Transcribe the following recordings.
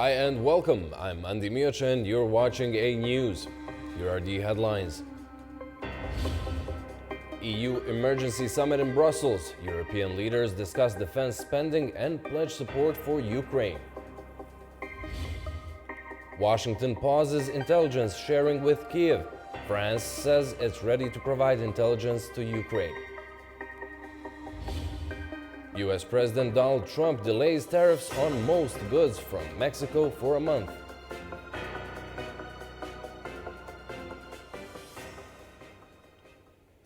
Hi and welcome. I'm Andy Mioch and you're watching A News. Here are the headlines. EU Emergency Summit in Brussels. European leaders discuss defense spending and pledge support for Ukraine. Washington pauses intelligence sharing with Kiev. France says it's ready to provide intelligence to Ukraine. US President Donald Trump delays tariffs on most goods from Mexico for a month.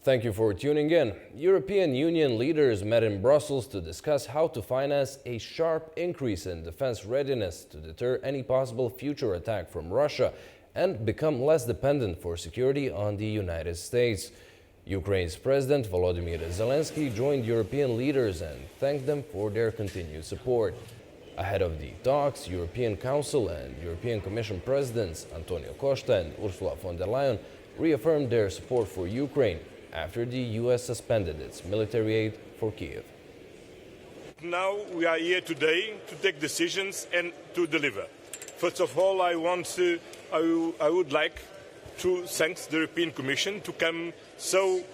Thank you for tuning in. European Union leaders met in Brussels to discuss how to finance a sharp increase in defense readiness to deter any possible future attack from Russia and become less dependent for security on the United States. Ukraine's President Volodymyr Zelensky joined European leaders and thanked them for their continued support. Ahead of the talks, European Council and European Commission Presidents Antonio Costa and Ursula von der Leyen reaffirmed their support for Ukraine after the US suspended its military aid for Kiev. Now we are here today to take decisions and to deliver. First of all, I would like to thank the European Commission to come so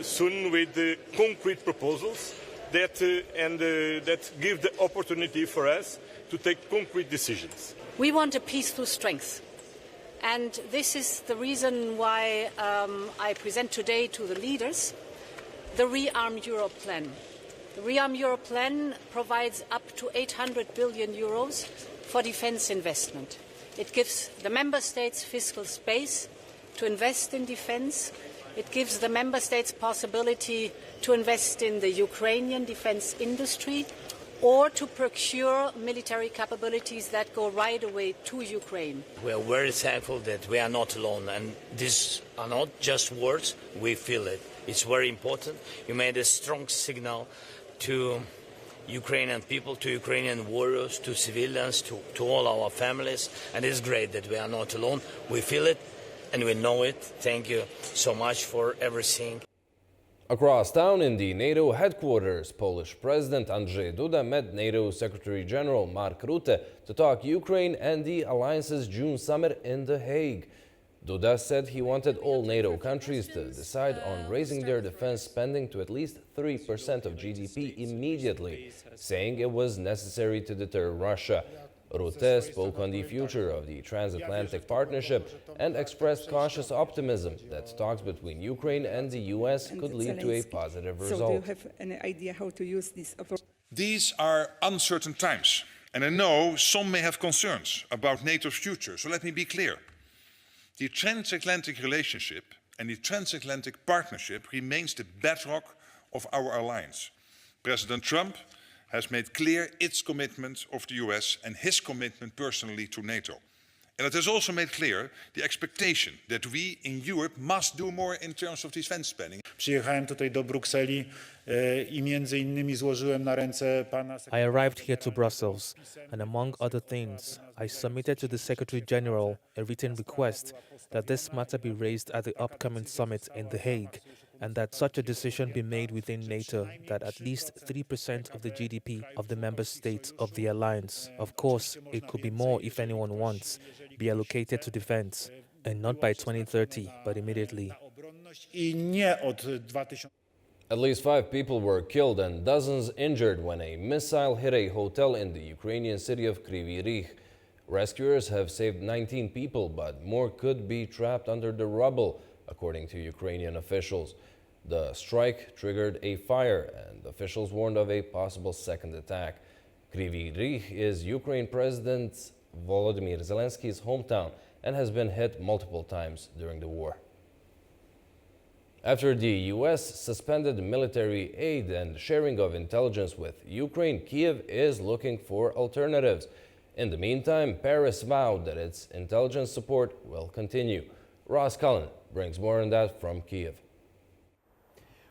soon with concrete proposals that give the opportunity for us to take concrete decisions. We want a peace through strength. And this is the reason why I present today to the leaders the Rearm Europe plan. The Rearm Europe plan provides up to 800 billion euros for defense investment. It gives the member states fiscal space to invest in defense. It gives the member states possibility to invest in the Ukrainian defense industry or to procure military capabilities that go right away to Ukraine. We are very thankful that we are not alone, and these are not just words, we feel it. It's very important. You made a strong signal to Ukrainian people, to Ukrainian warriors, to civilians, to all our families, and it's great that we are not alone. We feel it and we know it. Thank you so much for everything. Across town in the NATO headquarters, Polish President Andrzej Duda met NATO Secretary General Mark Rutte to talk Ukraine and the alliance's June summit in The Hague. Duda said he wanted all NATO countries to decide on raising their defense spending to at least 3% of GDP immediately, saying it was necessary to deter Russia. Rutte spoke on the future of the transatlantic partnership and expressed cautious optimism that talks between Ukraine and the US could lead to a positive result. So do you have any idea how to use this opportunity? These are uncertain times, and I know some may have concerns about NATO's future, so let me be clear. The transatlantic relationship and the transatlantic partnership remains the bedrock of our alliance. President Trump has made clear its commitment of the US and his commitment personally to NATO. And it has also made clear the expectation that we in Europe must do more in terms of defense spending. Przyjechałem tutaj do Brukseli I między innymi złożyłem na ręce pana. I arrived here to Brussels, and among other things, I submitted to the Secretary General a written request that this matter be raised at the upcoming summit in The Hague, and that such a decision be made within NATO that at least 3% of the GDP of the member states of the alliance, of course, it could be more if anyone wants, be allocated to defense, and not by 2030, but immediately. At least 5 people were killed and dozens injured when a missile hit a hotel in the Ukrainian city of Kryvyi Rih. Rescuers have saved 19 people, but more could be trapped under the rubble, according to Ukrainian officials. The strike triggered a fire, and officials warned of a possible second attack. Kryvyi Rih is Ukraine President Volodymyr Zelensky's hometown and has been hit multiple times during the war. After the US suspended military aid and sharing of intelligence with Ukraine, Kiev is looking for alternatives. In the meantime, Paris vowed that its intelligence support will continue. Ross Cullen brings more on that from Kiev.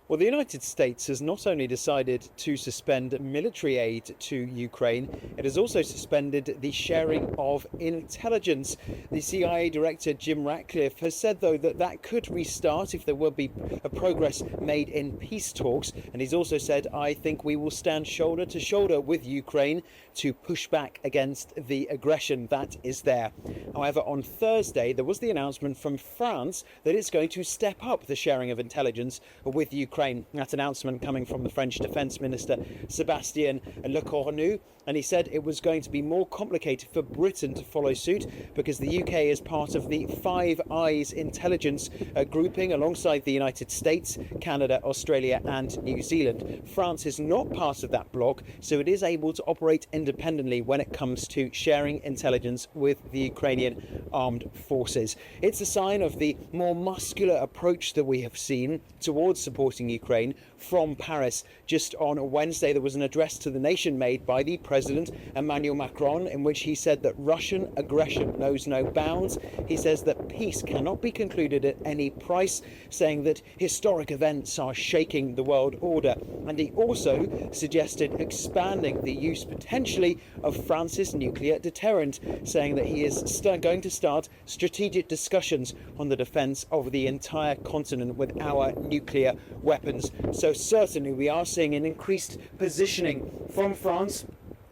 Well, the United States has not only decided to suspend military aid to Ukraine, it has also suspended the sharing of intelligence. The CIA Director Jim Ratcliffe has said, though, that that could restart if there will be a progress made in peace talks. And he's also said, I think we will stand shoulder to shoulder with Ukraine to push back against the aggression that is there. However, on Thursday, there was the announcement from France that it's going to step up the sharing of intelligence with Ukraine. That announcement coming from the French Defence Minister Sébastien Lecornu, and he said it was going to be more complicated for Britain to follow suit because the UK is part of the Five Eyes intelligence grouping alongside the United States, Canada, Australia and New Zealand. France is not part of that bloc, so it is able to operate independently when it comes to sharing intelligence with the Ukrainian armed forces. It's a sign of the more muscular approach that we have seen towards supporting Ukraine from Paris. Just on Wednesday, there was an address to the nation made by the President Emmanuel Macron in which he said that Russian aggression knows no bounds. He says that peace cannot be concluded at any price, saying that historic events are shaking the world order. And he also suggested expanding the use potentially of France's nuclear deterrent, saying that he is going to start strategic discussions on the defence of the entire continent with our nuclear weapons. So certainly we are seeing an increased positioning from France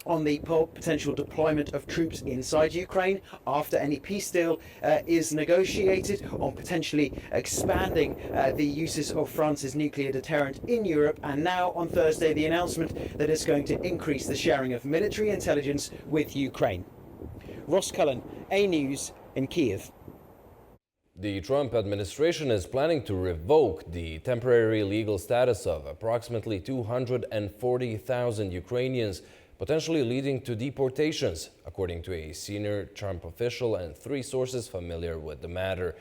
on the potential deployment of troops inside Ukraine after any peace deal is negotiated, on potentially expanding the uses of France's nuclear deterrent in Europe, and now on Thursday the announcement that it's going to increase the sharing of military intelligence with Ukraine. Ross Cullen, A News in Kyiv. The Trump administration is planning to revoke the temporary legal status of approximately 240,000 Ukrainians, potentially leading to deportations, according to a senior Trump official and three sources familiar with the matter.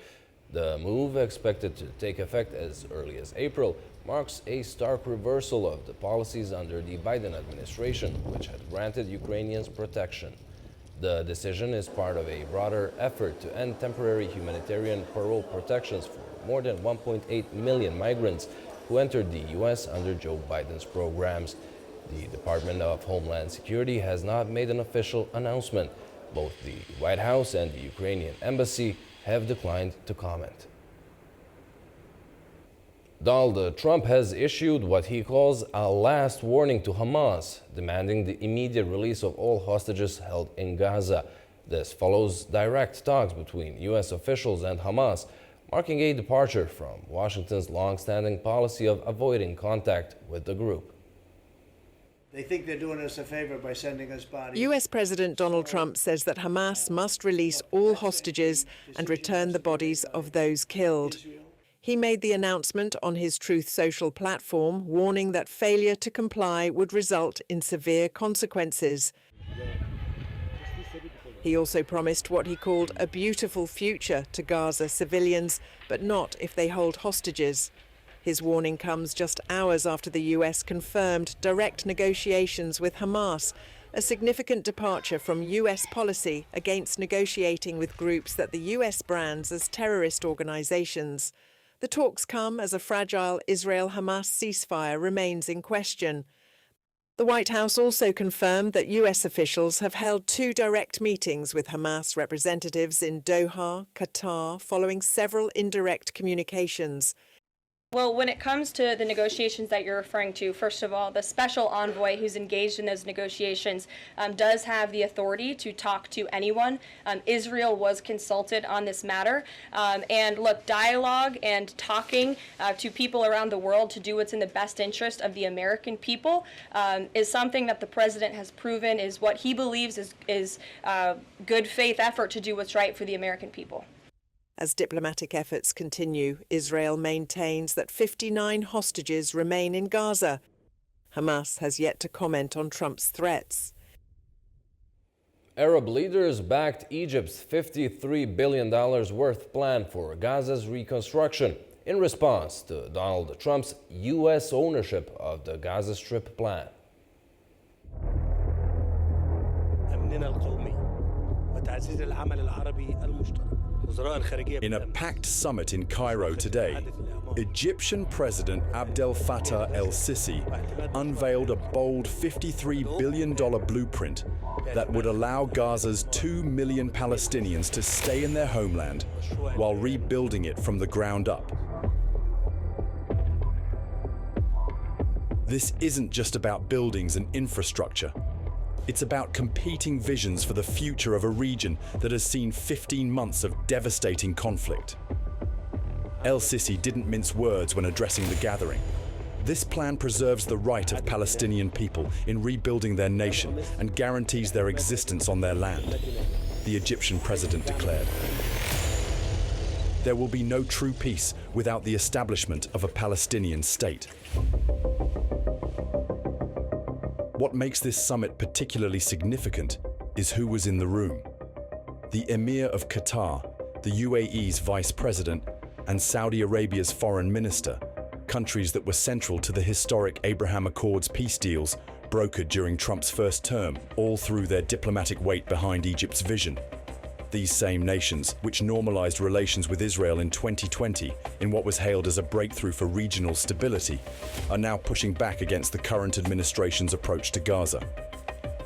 The move, expected to take effect as early as April, marks a stark reversal of the policies under the Biden administration, which had granted Ukrainians protection. The decision is part of a broader effort to end temporary humanitarian parole protections for more than 1.8 million migrants who entered the U.S. under Joe Biden's programs. The Department of Homeland Security has not made an official announcement. Both the White House and the Ukrainian embassy have declined to comment. Donald Trump has issued what he calls a last warning to Hamas, demanding the immediate release of all hostages held in Gaza. This follows direct talks between U.S. officials and Hamas, marking a departure from Washington's long-standing policy of avoiding contact with the group. They think they're doing us a favor by sending us bodies. US President Donald Trump says that Hamas must release all hostages and return the bodies of those killed. He made the announcement on his Truth Social platform, warning that failure to comply would result in severe consequences. He also promised what he called a beautiful future to Gaza civilians, but not if they hold hostages. His warning comes just hours after the US confirmed direct negotiations with Hamas, a significant departure from US policy against negotiating with groups that the US brands as terrorist organizations. The talks come as a fragile Israel-Hamas ceasefire remains in question. The White House also confirmed that US officials have held 2 direct meetings with Hamas representatives in Doha, Qatar, following several indirect communications. Well, when it comes to the negotiations that you're referring to, first of all, the special envoy who's engaged in those negotiations does have the authority to talk to anyone. Israel was consulted on this matter. And look, dialogue and talking to people around the world to do what's in the best interest of the American people is something that the president has proven is what he believes is good faith effort to do what's right for the American people. As diplomatic efforts continue, Israel maintains that 59 hostages remain in Gaza. Hamas has yet to comment on Trump's threats. Arab leaders backed Egypt's $53 billion worth plan for Gaza's reconstruction in response to Donald Trump's U.S. ownership of the Gaza Strip plan. In a packed summit in Cairo today, Egyptian President Abdel Fattah el-Sisi unveiled a bold $53 billion blueprint that would allow Gaza's 2 million Palestinians to stay in their homeland while rebuilding it from the ground up. This isn't just about buildings and infrastructure. It's about competing visions for the future of a region that has seen 15 months of devastating conflict. El-Sisi didn't mince words when addressing the gathering. This plan preserves the right of Palestinian people in rebuilding their nation and guarantees their existence on their land, the Egyptian president declared. There will be no true peace without the establishment of a Palestinian state. What makes this summit particularly significant is who was in the room. The Emir of Qatar, the UAE's vice president, and Saudi Arabia's foreign minister, countries that were central to the historic Abraham Accords peace deals brokered during Trump's first term, all threw their diplomatic weight behind Egypt's vision. These same nations, which normalized relations with Israel in 2020 in what was hailed as a breakthrough for regional stability, are now pushing back against the current administration's approach to Gaza.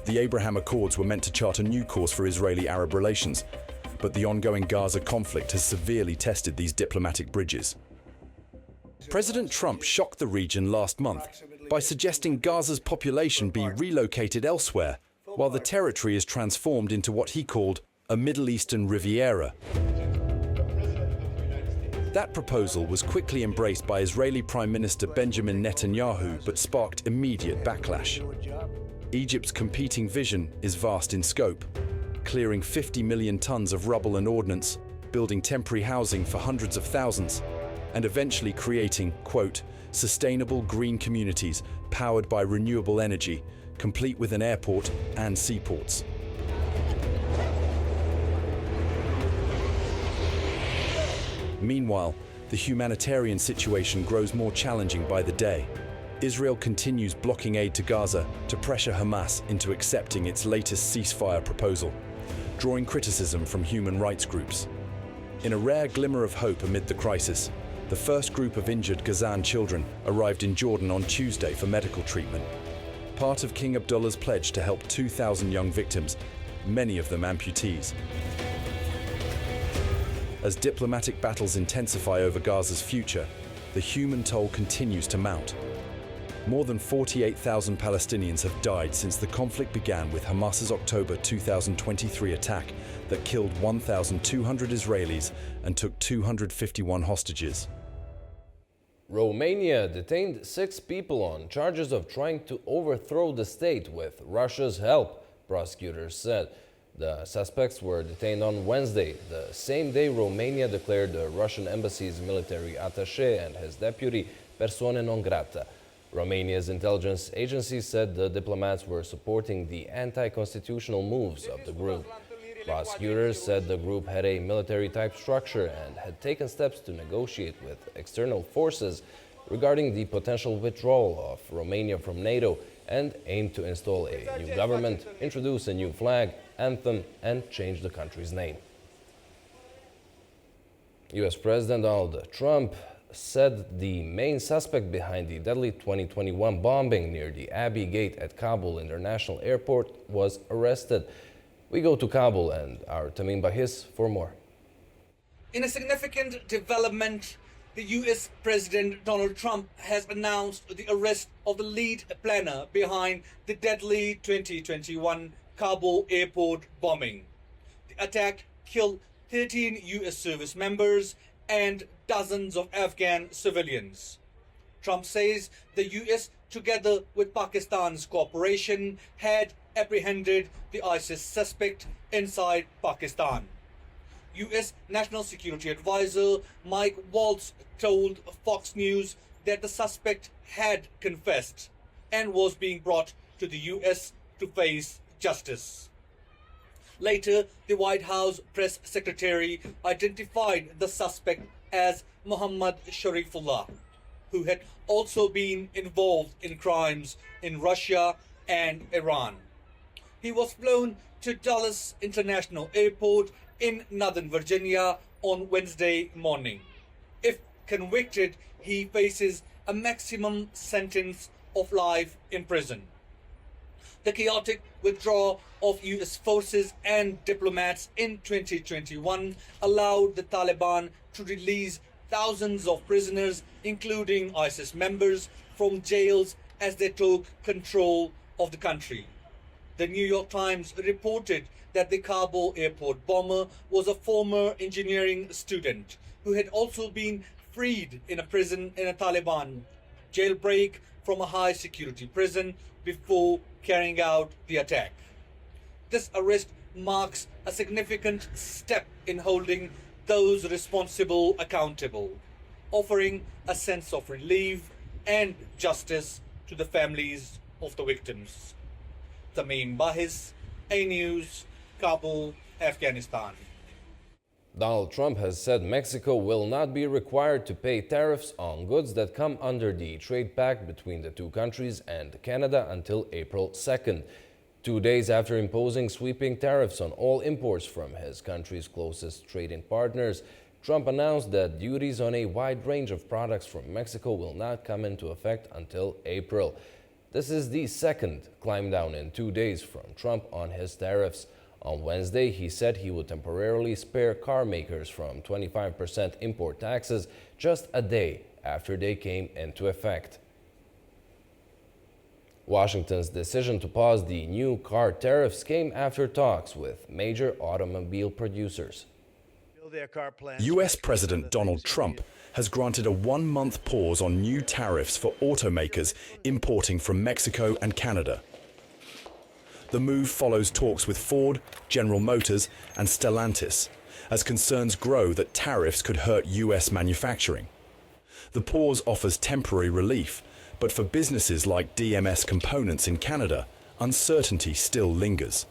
The Abraham Accords were meant to chart a new course for Israeli-Arab relations, but the ongoing Gaza conflict has severely tested these diplomatic bridges. President Trump shocked the region last month by suggesting Gaza's population be relocated elsewhere, while the territory is transformed into what he called a Middle Eastern Riviera. That proposal was quickly embraced by Israeli Prime Minister Benjamin Netanyahu, but sparked immediate backlash. Egypt's competing vision is vast in scope, clearing 50 million tons of rubble and ordnance, building temporary housing for hundreds of thousands, and eventually creating, quote, sustainable green communities powered by renewable energy, complete with an airport and seaports. Meanwhile, the humanitarian situation grows more challenging by the day. Israel continues blocking aid to Gaza to pressure Hamas into accepting its latest ceasefire proposal, drawing criticism from human rights groups. In a rare glimmer of hope amid the crisis, the first group of injured Gazan children arrived in Jordan on Tuesday for medical treatment, part of King Abdullah's pledge to help 2,000 young victims, many of them amputees. As diplomatic battles intensify over Gaza's future, the human toll continues to mount. More than 48,000 Palestinians have died since the conflict began with Hamas's October 2023 attack that killed 1,200 Israelis and took 251 hostages. Romania detained 6 people on charges of trying to overthrow the state with Russia's help, prosecutors said. The suspects were detained on Wednesday, the same day Romania declared the Russian embassy's military attaché and his deputy persona non grata. Romania's intelligence agency said the diplomats were supporting the anti-constitutional moves of the group. Prosecutors said the group had a military-type structure and had taken steps to negotiate with external forces regarding the potential withdrawal of Romania from NATO and aimed to install a new government, introduce a new flag, anthem, and change the country's name. US President Donald Trump said the main suspect behind the deadly 2021 bombing near the Abbey Gate at Kabul International Airport was arrested. We go to Kabul and our Tamim Bahis for more. In a significant development, the US President Donald Trump has announced the arrest of the lead planner behind the deadly 2021 Kabul airport bombing. The attack killed 13 US service members and dozens of Afghan civilians. Trump says the US, together with Pakistan's cooperation, had apprehended the ISIS suspect inside Pakistan. US National Security Advisor Mike Waltz told Fox News that the suspect had confessed and was being brought to the US to face justice. Later, the White House press secretary identified the suspect as Mohammad Sharifullah, who had also been involved in crimes in Russia and Iran. He was flown to Dulles International Airport in Northern Virginia on Wednesday morning. If convicted, he faces a maximum sentence of life in prison. The chaotic withdrawal of US forces and diplomats in 2021 allowed the Taliban to release thousands of prisoners, including ISIS members, from jails as they took control of the country. The New York Times reported that the Kabul airport bomber was a former engineering student who had also been freed in a prison in a Taliban jailbreak from a high security prison before carrying out the attack. This arrest marks a significant step in holding those responsible accountable, offering a sense of relief and justice to the families of the victims. Tamim Bahis, A News, Kabul, Afghanistan. Donald Trump has said Mexico will not be required to pay tariffs on goods that come under the trade pact between the two countries and Canada until April 2nd. 2 days after imposing sweeping tariffs on all imports from his country's closest trading partners, Trump announced that duties on a wide range of products from Mexico will not come into effect until April. This is the second climb down in 2 days from Trump on his tariffs. On Wednesday, he said he would temporarily spare car makers from 25% import taxes just a day after they came into effect. Washington's decision to pause the new car tariffs came after talks with major automobile producers. US President Donald Trump has granted a 1-month pause on new tariffs for automakers importing from Mexico and Canada. The move follows talks with Ford, General Motors and Stellantis, as concerns grow that tariffs could hurt US manufacturing. The pause offers temporary relief, but for businesses like DMS Components in Canada, uncertainty still lingers.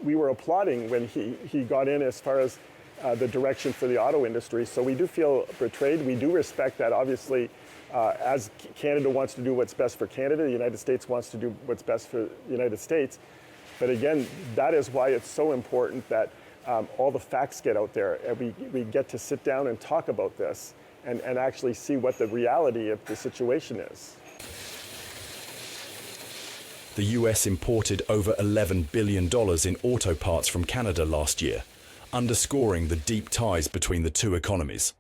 We were applauding when he got in as far as the direction for the auto industry, so we do feel betrayed. We do respect that, obviously. As Canada wants to do what's best for Canada, the United States wants to do what's best for the United States. But again, that is why it's so important that all the facts get out there and we get to sit down and talk about this and actually see what the reality of the situation is. The US imported over $11 billion in auto parts from Canada last year, underscoring the deep ties between the two economies.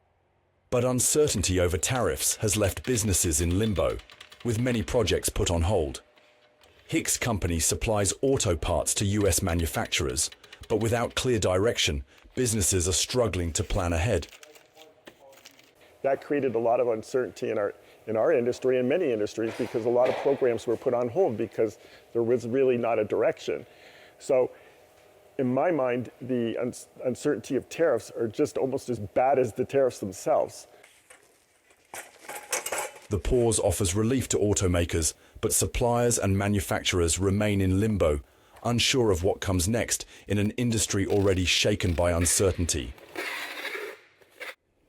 But uncertainty over tariffs has left businesses in limbo, with many projects put on hold. Hicks Company supplies auto parts to US manufacturers, but without clear direction, businesses are struggling to plan ahead. That created a lot of uncertainty in our industry and many industries because a lot of programs were put on hold because there was really not a direction. So in my mind, the uncertainty of tariffs are just almost as bad as the tariffs themselves. The pause offers relief to automakers, but suppliers and manufacturers remain in limbo, unsure of what comes next in an industry already shaken by uncertainty.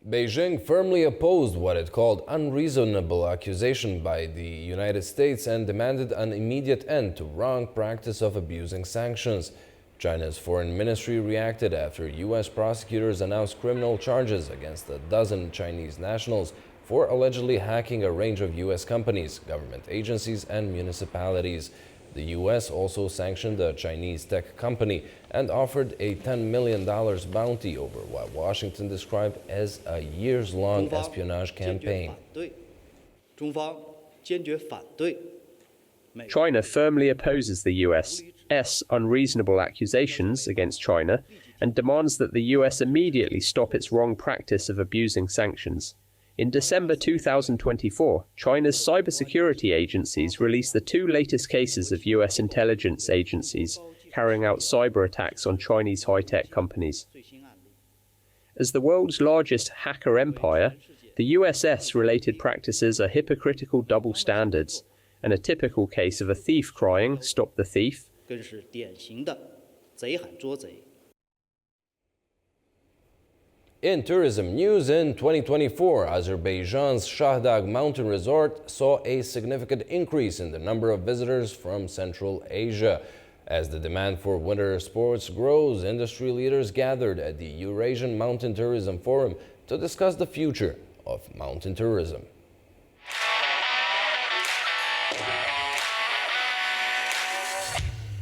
Beijing firmly opposed what it called unreasonable accusation by the United States and demanded an immediate end to wrong practice of abusing sanctions. China's foreign ministry reacted after U.S. prosecutors announced criminal charges against a dozen Chinese nationals for allegedly hacking a range of U.S. companies, government agencies, and municipalities. The U.S. also sanctioned a Chinese tech company and offered a $10 million bounty over what Washington described as a years-long espionage campaign. China firmly opposes the U.S. unreasonable accusations against China and demands that the US immediately stop its wrong practice of abusing sanctions. In December 2024, China's cybersecurity agencies released the 2 latest cases of US intelligence agencies carrying out cyber attacks on Chinese high-tech companies. As the world's largest hacker empire, the US's-related practices are hypocritical double standards, and a typical case of a thief crying, "Stop the thief," In tourism news, in 2024, Azerbaijan's Shahdag Mountain Resort saw a significant increase in the number of visitors from Central Asia. As the demand for winter sports grows, industry leaders gathered at the Eurasian Mountain Tourism Forum to discuss the future of mountain tourism.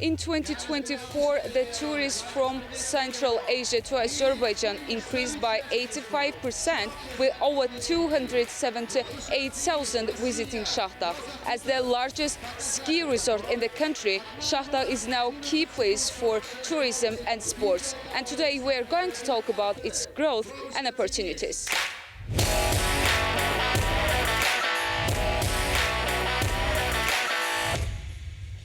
In 2024, the tourists from Central Asia to Azerbaijan increased by 85%, with over 278,000 visiting Shahdagh. As the largest ski resort in the country, Shahdagh is now a key place for tourism and sports. And today we are going to talk about its growth and opportunities.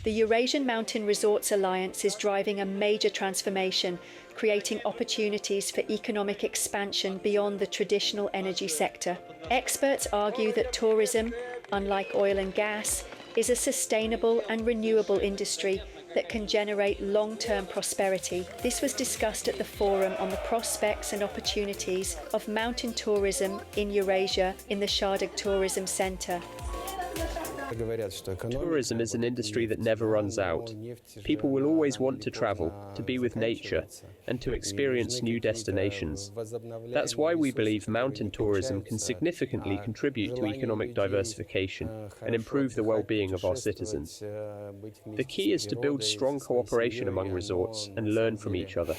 The Eurasian Mountain Resorts Alliance is driving a major transformation, creating opportunities for economic expansion beyond the traditional energy sector. Experts argue that tourism, unlike oil and gas, is a sustainable and renewable industry that can generate long-term prosperity. This was discussed at the forum on the prospects and opportunities of mountain tourism in Eurasia in the Shahdagh Tourism Centre. Tourism is an industry that never runs out. People will always want to travel, to be with nature, and to experience new destinations. That's why we believe mountain tourism can significantly contribute to economic diversification and improve the well-being of our citizens. The key is to build strong cooperation among resorts and learn from each other.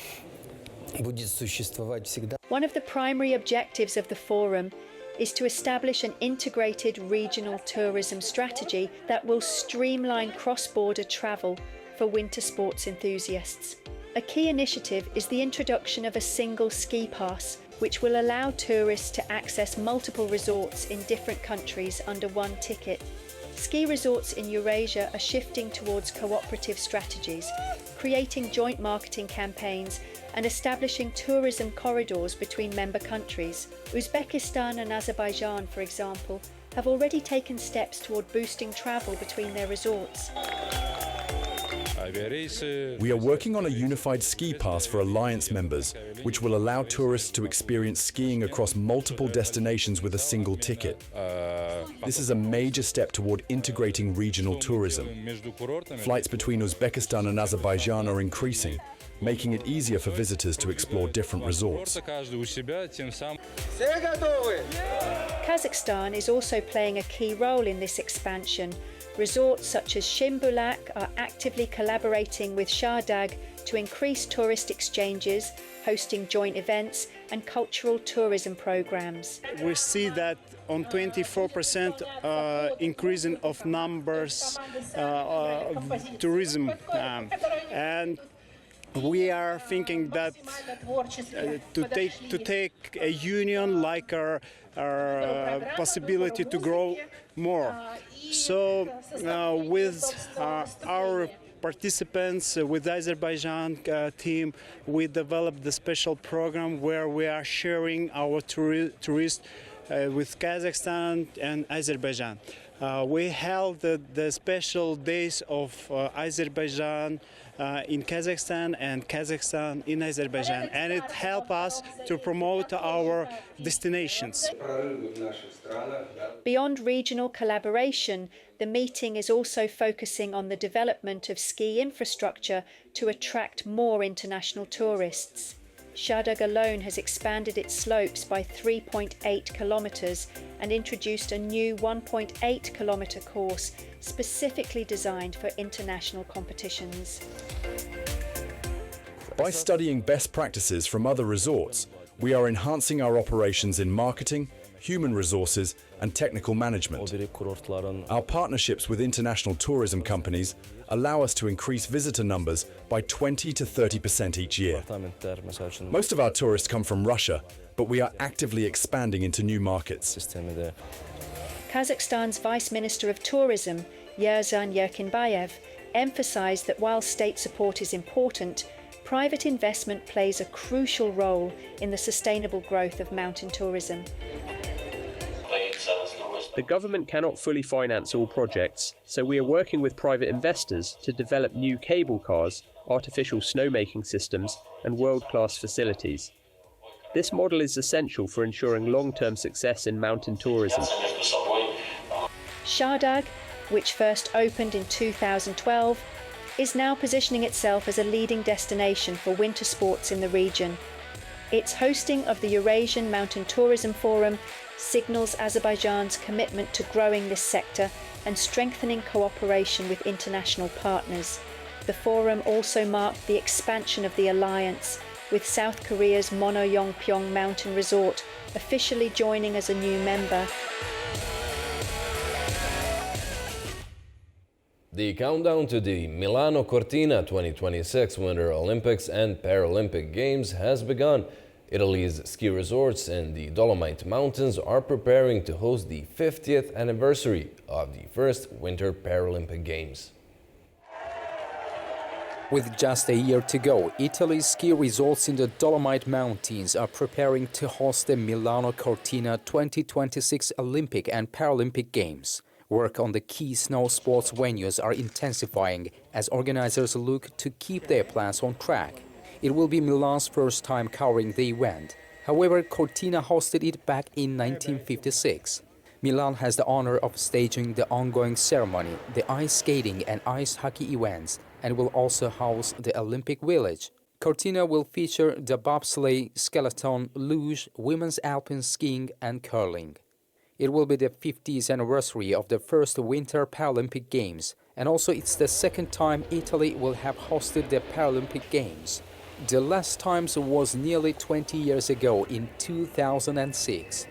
One of the primary objectives of the forum is to establish an integrated regional tourism strategy that will streamline cross-border travel for winter sports enthusiasts. A key initiative is the introduction of a single ski pass, which will allow tourists to access multiple resorts in different countries under one ticket. Ski resorts in Eurasia are shifting towards cooperative strategies, creating joint marketing campaigns and establishing tourism corridors between member countries. Uzbekistan and Azerbaijan, for example, have already taken steps toward boosting travel between their resorts. We are working on a unified ski pass for Alliance members, which will allow tourists to experience skiing across multiple destinations with a single ticket. This is a major step toward integrating regional tourism. Flights between Uzbekistan and Azerbaijan are increasing, making it easier for visitors to explore different resorts. Kazakhstan is also playing a key role in this expansion. Resorts such as Shimbulak are actively collaborating with Shahdagh to increase tourist exchanges, hosting joint events and cultural tourism programs. We see that on 24% increasing of numbers of tourism and we are thinking that to take a union like our possibility to grow more. So with our participants, with the Azerbaijan team, we developed the special program where we are sharing our tourists with Kazakhstan and Azerbaijan. We held the special days of Azerbaijan in Kazakhstan and Kazakhstan in Azerbaijan, and it helped us to promote our destinations. Beyond regional collaboration, the meeting is also focusing on the development of ski infrastructure to attract more international tourists. Shahdagh alone has expanded its slopes by 3.8 kilometres and introduced a new 1.8 kilometre course specifically designed for international competitions. By studying best practices from other resorts, we are enhancing our operations in marketing, human resources and technical management. Our partnerships with international tourism companies allow us to increase visitor numbers by 20 to 30% each year. Most of our tourists come from Russia, but we are actively expanding into new markets. Kazakhstan's Vice Minister of Tourism, Yerzan Yerkinbayev, emphasised that while state support is important, private investment plays a crucial role in the sustainable growth of mountain tourism. The government cannot fully finance all projects, so we are working with private investors to develop new cable cars, artificial snowmaking systems, and world-class facilities. This model is essential for ensuring long-term success in mountain tourism. Shahdagh, which first opened in 2012, is now positioning itself as a leading destination for winter sports in the region. Its hosting of the Eurasian Mountain Tourism Forum signals Azerbaijan's commitment to growing this sector and strengthening cooperation with international partners. The forum also marked the expansion of the alliance, with South Korea's Mono-Yongpyong mountain resort officially joining as a new member. The countdown to the Milano Cortina 2026 Winter Olympics and Paralympic Games has begun. Italy's ski resorts in the Dolomite Mountains are preparing to host the 50th anniversary of the first Winter Paralympic Games. With just a year to go, Italy's ski resorts in the Dolomite Mountains are preparing to host the Milano Cortina 2026 Olympic and Paralympic Games. Work on the key snow sports venues are intensifying as organizers look to keep their plans on track. It will be Milan's first time covering the event. However, Cortina hosted it back in 1956. Milan has the honor of staging the ongoing ceremony, the ice skating and ice hockey events, and will also house the Olympic Village. Cortina will feature the bobsleigh, skeleton, luge, women's alpine skiing and curling. It will be the 50th anniversary of the first Winter Paralympic Games, and also it's the second time Italy will have hosted the Paralympic Games. The last time was nearly 20 years ago in 2006.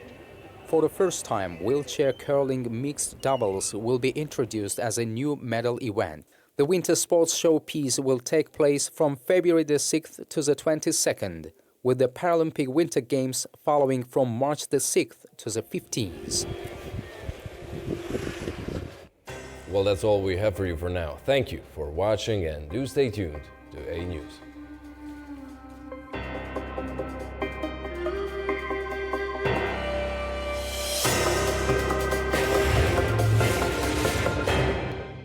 For the first time, wheelchair curling mixed doubles will be introduced as a new medal event. The Winter Sports Showpiece will take place from February the 6th to the 22nd, with the Paralympic Winter Games following from March the 6th to the 15th. Well, that's all we have for you for now. Thank you for watching and do stay tuned to A News.